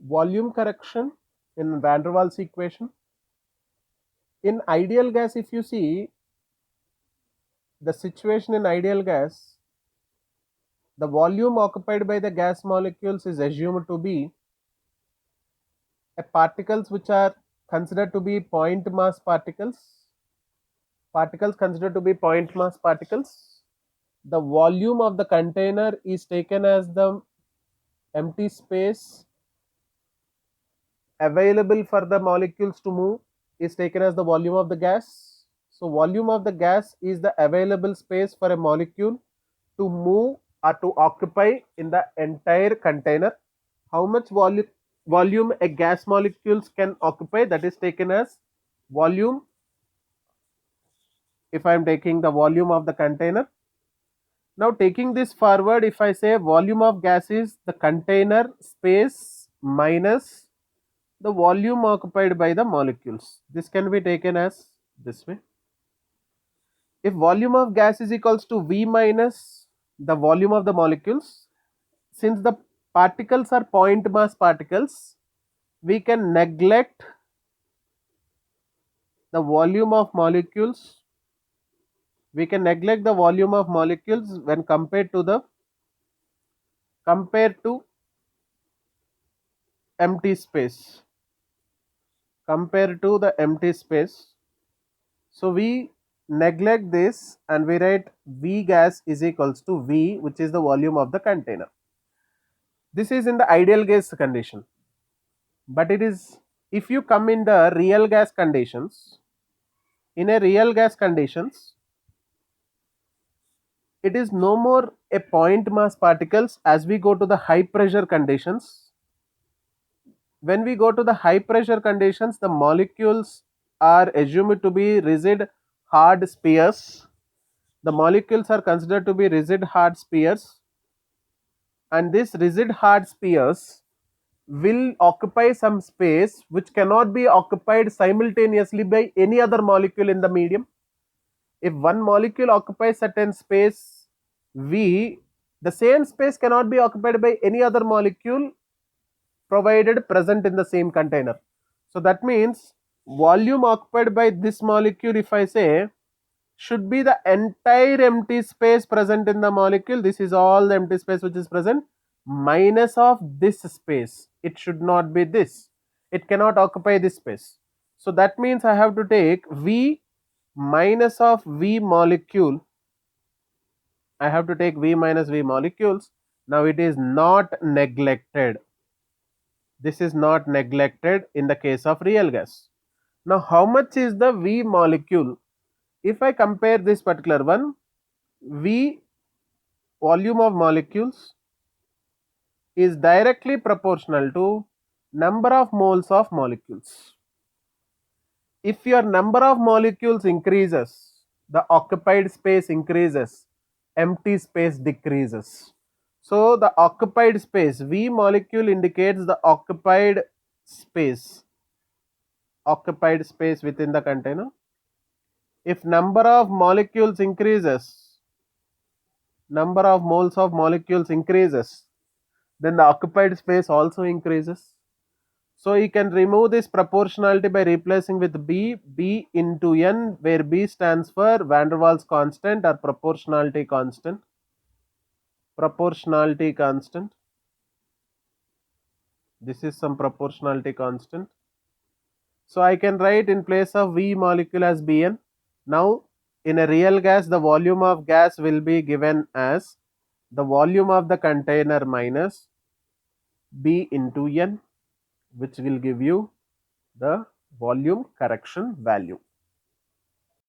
volume correction in van der Waals equation. In ideal gas, if you see the situation in ideal gas, the volume occupied by the gas molecules is assumed to be a particles which are considered to be point mass particles considered to be point mass particles. The volume of the container is taken as the empty space available for the molecules to move is taken as the volume of the gas. So volume of the gas is the available space for a molecule to move or to occupy in the entire container. How much volume a gas molecules can occupy, that is taken as volume. If I am taking the volume of the container, now taking this forward, if I say volume of gas is the container space minus the volume occupied by the molecules, this can be taken as this way. If volume of gas is equals to V minus the volume of the molecules, since the particles are point mass particles, we can neglect the volume of molecules. We can neglect the volume of molecules when compared to empty space. Compared to the empty space. So we neglect this and we write V gas is equals to V, which is the volume of the container. This is in the ideal gas condition. But it is, if you come in the real gas conditions, in a real gas conditions, it is no more a point mass particles as we go to the high pressure conditions. When we go to the high pressure conditions, the molecules are assumed to be rigid hard spheres. The molecules are considered to be rigid hard spheres, and these rigid hard spheres will occupy some space which cannot be occupied simultaneously by any other molecule in the medium. If one molecule occupies certain space V, the same space cannot be occupied by any other molecule provided present in the same container. So that means volume occupied by this molecule, if I say, should be the entire empty space present in the molecule. This is all the empty space which is present minus of this space. It should not be this. It cannot occupy this space. So that means I have to take V minus of V molecule. I have to take V minus V molecules. Now it is not neglected. This is not neglected in the case of real gas. Now how much is the V molecule? If I compare this particular one, V volume of molecules is directly proportional to number of moles of molecules. If your number of molecules increases, the occupied space increases, empty space decreases. So the occupied space, V molecule indicates the occupied space within the container. If number of molecules increases, number of moles of molecules increases, then the occupied space also increases. So you can remove this proportionality by replacing with B into N, where B stands for van der Waals constant or proportionality constant. This is some proportionality constant. So I can write in place of V molecule as Bn. Now in a real gas, the volume of gas will be given as the volume of the container minus B into N, which will give you the volume correction value.